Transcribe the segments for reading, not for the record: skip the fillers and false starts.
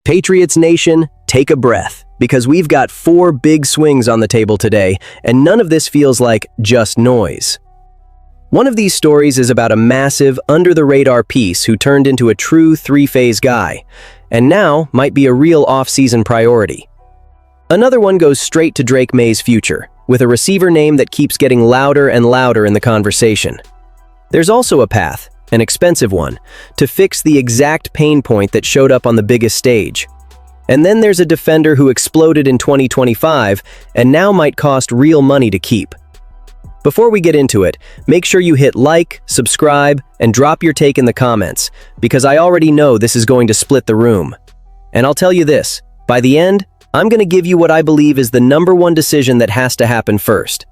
Patriots Nation, take a breath, because we've got 4 big swings on the table today, and none of this feels like just noise. One of these stories is about a massive, under-the-radar piece who turned into a true 3-phase guy, and now might be a real off-season priority. Another one goes straight to Drake Maye's future, with a receiver name that keeps getting louder and louder in the conversation. There's also a path, an expensive one, to fix the exact pain point that showed up on the biggest stage. And then there's a defender who exploded in 2025 and now might cost real money to keep. Before we get into it, make sure you hit like, subscribe, and drop your take in the comments, because I already know this is going to split the room. And I'll tell you this, by the end, I'm going to give you what I believe is the #1 decision that has to happen first.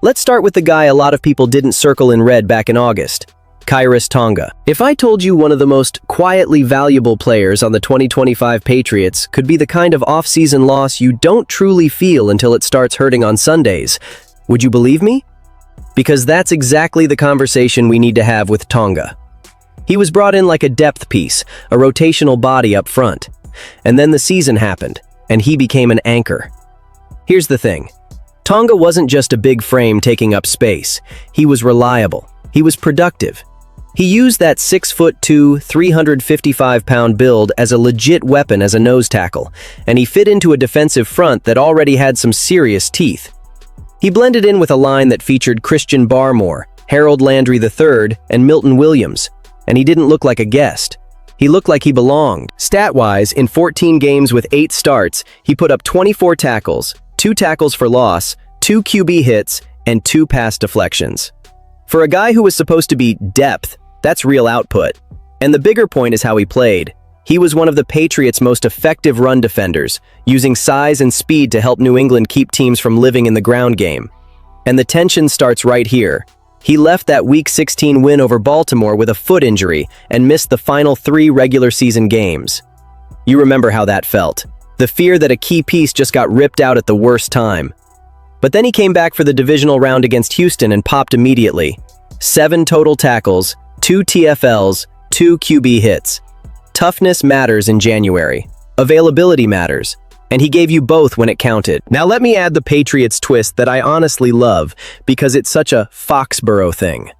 Let's start with the guy a lot of people didn't circle in red back in August. Khyiris Tonga. If I told you one of the most quietly valuable players on the 2025 Patriots could be the kind of off-season loss you don't truly feel until it starts hurting on Sundays, would you believe me? Because that's exactly the conversation we need to have with Tonga. He was brought in like a depth piece, a rotational body up front. And then the season happened, and he became an anchor. Here's the thing. Tonga wasn't just a big frame taking up space. He was reliable. He was productive. He used that 6'2", 355-pound build as a legit weapon as a nose tackle, and he fit into a defensive front that already had some serious teeth. He blended in with a line that featured Christian Barmore, Harold Landry III, and Milton Williams, and he didn't look like a guest. He looked like he belonged. Stat-wise, in 14 games with 8 starts, he put up 24 tackles, 2 tackles for loss, 2 QB hits, and 2 pass deflections. For a guy who was supposed to be depth, that's real output. And the bigger point is how he played. He was one of the Patriots' most effective run defenders, using size and speed to help New England keep teams from living in the ground game. And the tension starts right here. He left that Week 16 win over Baltimore with a foot injury and missed the final 3 regular season games. You remember how that felt. The fear that a key piece just got ripped out at the worst time. But then he came back for the divisional round against Houston and popped immediately. 7 total tackles, 2 TFLs, 2 QB hits. Toughness matters in January. Availability matters. And he gave you both when it counted. Now let me add the Patriots twist that I honestly love, because it's such a Foxborough thing.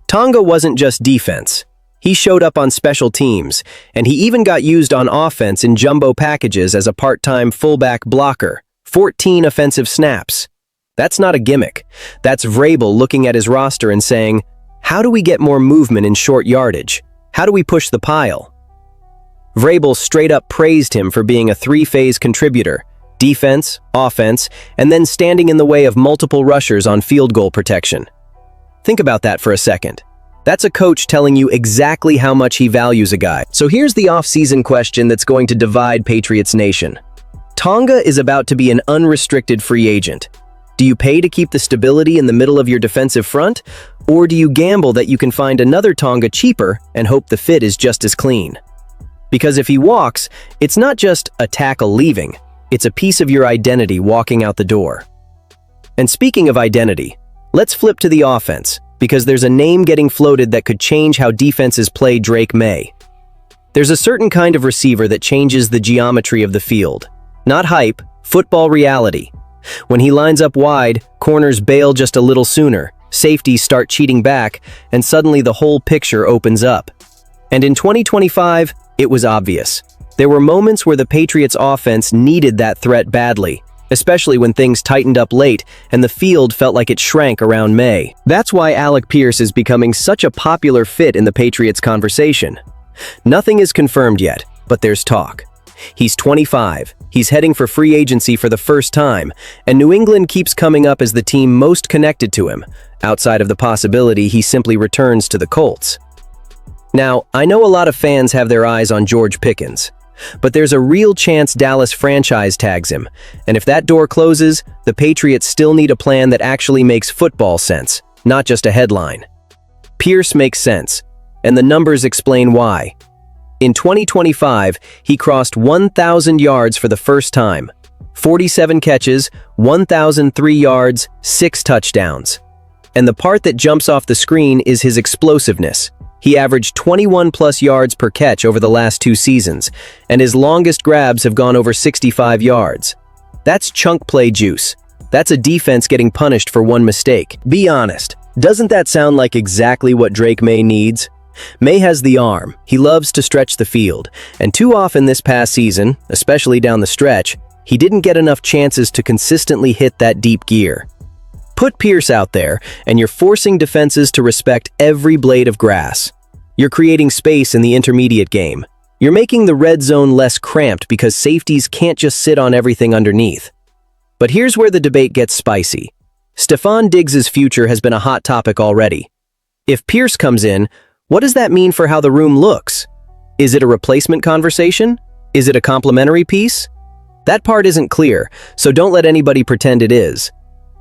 Tonga wasn't just defense. He showed up on special teams, and he even got used on offense in jumbo packages as a part-time fullback blocker. 14 offensive snaps. That's not a gimmick. That's Vrabel looking at his roster and saying, how do we get more movement in short yardage? How do we push the pile? Vrabel straight up praised him for being a 3-phase contributor, defense, offense, and then standing in the way of multiple rushers on field goal protection. Think about that for a second. That's a coach telling you exactly how much he values a guy. So here's the off-season question that's going to divide Patriots Nation. Tonga is about to be an unrestricted free agent. Do you pay to keep the stability in the middle of your defensive front? Or do you gamble that you can find another Tonga cheaper and hope the fit is just as clean? Because if he walks, it's not just a tackle leaving, it's a piece of your identity walking out the door. And speaking of identity, let's flip to the offense, because there's a name getting floated that could change how defenses play Drake Maye. There's a certain kind of receiver that changes the geometry of the field. Not hype, football reality. When he lines up wide, corners bail just a little sooner, safeties start cheating back, and suddenly the whole picture opens up. And in 2025, it was obvious. There were moments where the Patriots' offense needed that threat badly, especially when things tightened up late and the field felt like it shrank around Maye. That's why Alec Pierce is becoming such a popular fit in the Patriots conversation. Nothing is confirmed yet, but there's talk. He's 25, he's heading for free agency for the first time, and New England keeps coming up as the team most connected to him, outside of the possibility he simply returns to the Colts. Now, I know a lot of fans have their eyes on George Pickens, but there's a real chance Dallas franchise tags him, and if that door closes, the Patriots still need a plan that actually makes football sense, not just a headline. Pierce makes sense, and the numbers explain why. In 2025, he crossed 1,000 yards for the first time. 47 catches, 1,003 yards, 6 touchdowns. And the part that jumps off the screen is his explosiveness. He averaged 21+ yards per catch over the last 2 seasons, and his longest grabs have gone over 65 yards. That's chunk play juice. That's a defense getting punished for one mistake. Be honest, doesn't that sound like exactly what Drake Maye needs? Maye has the arm, he loves to stretch the field, and too often this past season, especially down the stretch, he didn't get enough chances to consistently hit that deep gear. Put Pierce out there, and you're forcing defenses to respect every blade of grass. You're creating space in the intermediate game. You're making the red zone less cramped because safeties can't just sit on everything underneath. But here's where the debate gets spicy. Stefon Diggs' future has been a hot topic already. If Pierce comes in, what does that mean for how the room looks? Is it a replacement conversation? Is it a complementary piece? That part isn't clear, so don't let anybody pretend it is.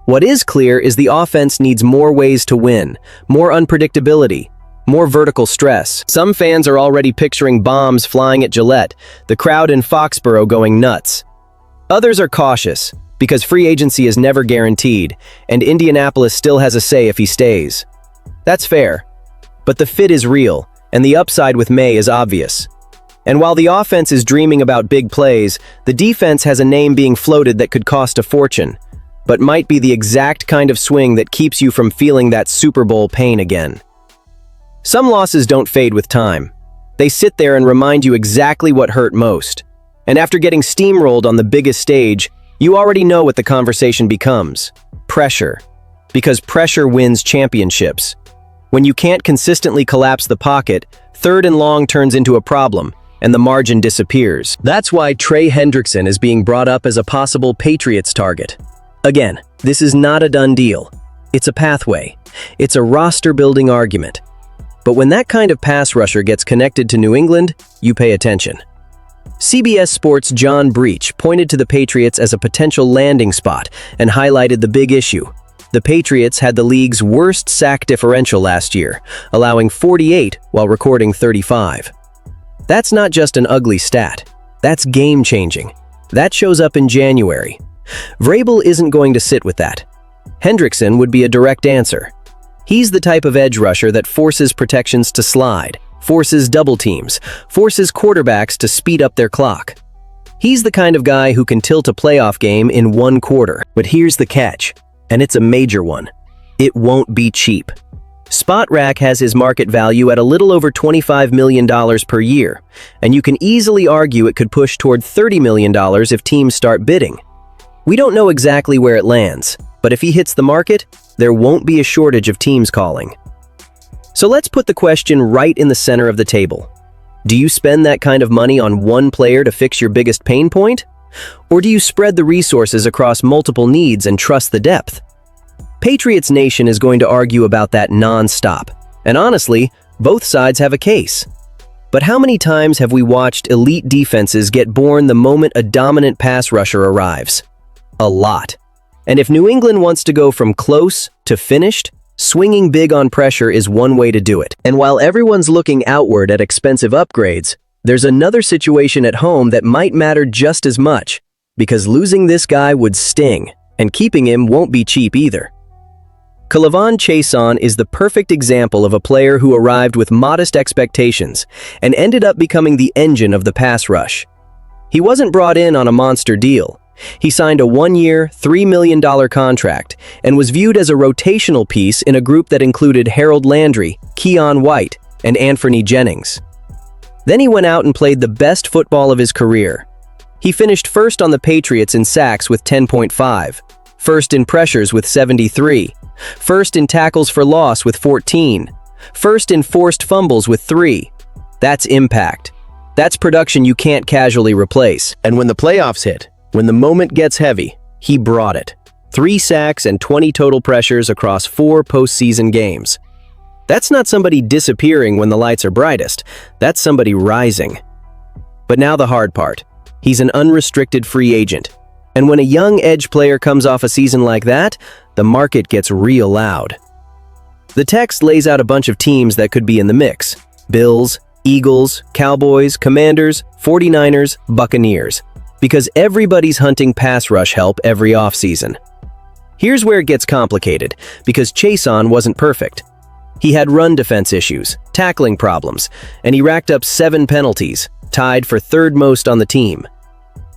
What is clear is the offense needs more ways to win, more unpredictability, more vertical stress. Some fans are already picturing bombs flying at Gillette, the crowd in Foxborough going nuts. Others are cautious, because free agency is never guaranteed, and Indianapolis still has a say if he stays. That's fair. But the fit is real, and the upside with Maye is obvious. And while the offense is dreaming about big plays, the defense has a name being floated that could cost a fortune, but might be the exact kind of swing that keeps you from feeling that Super Bowl pain again. Some losses don't fade with time. They sit there and remind you exactly what hurt most. And after getting steamrolled on the biggest stage, you already know what the conversation becomes. Pressure. Because pressure wins championships. When you can't consistently collapse the pocket, 3rd and long turns into a problem, and the margin disappears. That's why Trey Hendrickson is being brought up as a possible Patriots target. Again, this is not a done deal. It's a pathway. It's a roster-building argument. But when that kind of pass rusher gets connected to New England, you pay attention. CBS Sports' John Breach pointed to the Patriots as a potential landing spot and highlighted the big issue. The Patriots had the league's worst sack differential last year, allowing 48 while recording 35. That's not just an ugly stat. That's game-changing. That shows up in January. Vrabel isn't going to sit with that. Hendrickson would be a direct answer. He's the type of edge rusher that forces protections to slide, forces double teams, forces quarterbacks to speed up their clock. He's the kind of guy who can tilt a playoff game in 1 quarter. But here's the catch, and it's a major one. It won't be cheap. SpotRack has his market value at a little over $25 million per year, and you can easily argue it could push toward $30 million if teams start bidding. We don't know exactly where it lands, but if he hits the market, there won't be a shortage of teams calling. So let's put the question right in the center of the table. Do you spend that kind of money on one player to fix your biggest pain point? Or do you spread the resources across multiple needs and trust the depth? Patriots Nation is going to argue about that non-stop, and honestly, both sides have a case. But how many times have we watched elite defenses get born the moment a dominant pass rusher arrives? A lot. And if New England wants to go from close to finished, swinging big on pressure is one way to do it. And while everyone's looking outward at expensive upgrades, there's another situation at home that might matter just as much, because losing this guy would sting, and keeping him won't be cheap either. Chaisson is the perfect example of a player who arrived with modest expectations and ended up becoming the engine of the pass rush. He wasn't brought in on a monster deal. He signed a 1-year, $3 million contract and was viewed as a rotational piece in a group that included Harold Landry, Keion White, and Anfernee Jennings. Then he went out and played the best football of his career. He finished first on the Patriots in sacks with 10.5, first in pressures with 73, first in tackles for loss with 14, first in forced fumbles with 3. That's impact. That's production you can't casually replace. And when the playoffs hit, when the moment gets heavy, he brought it. 3 sacks and 20 total pressures across 4 postseason games. That's not somebody disappearing when the lights are brightest. That's somebody rising. But now the hard part. He's an unrestricted free agent. And when a young edge player comes off a season like that, the market gets real loud. The text lays out a bunch of teams that could be in the mix. Bills, Eagles, Cowboys, Commanders, 49ers, Buccaneers. Because everybody's hunting pass rush help every offseason. Here's where it gets complicated, because Chaisson wasn't perfect. He had run defense issues, tackling problems, and he racked up 7 penalties, tied for third most on the team.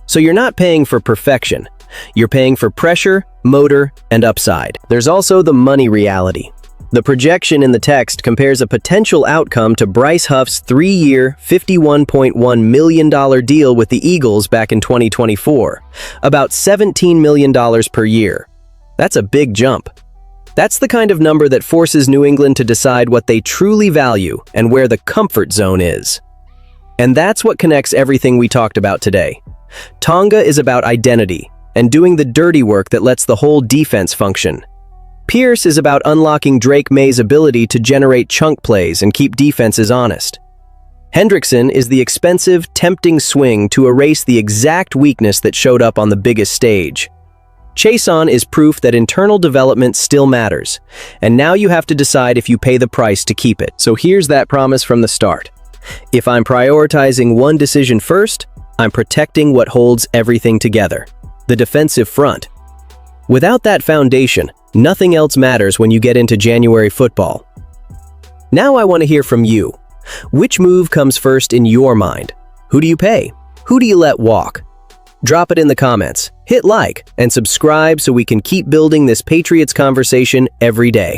So you're not paying for perfection. You're paying for pressure, motor, and upside. There's also the money reality. The projection in the text compares a potential outcome to Bryce Huff's 3-year, $51.1 million deal with the Eagles back in 2024, about $17 million per year. That's a big jump. That's the kind of number that forces New England to decide what they truly value and where the comfort zone is. And that's what connects everything we talked about today. Tonga is about identity and doing the dirty work that lets the whole defense function. Pierce is about unlocking Drake Maye's ability to generate chunk plays and keep defenses honest. Hendrickson is the expensive, tempting swing to erase the exact weakness that showed up on the biggest stage. Chaisson is proof that internal development still matters, and now you have to decide if you pay the price to keep it. So here's that promise from the start. If I'm prioritizing one decision first, I'm protecting what holds everything together, the defensive front. Without that foundation, nothing else matters when you get into January football. Now I want to hear from you. Which move comes first in your mind? Who do you pay? Who do you let walk? Drop it in the comments, hit like, and subscribe so we can keep building this Patriots conversation every day.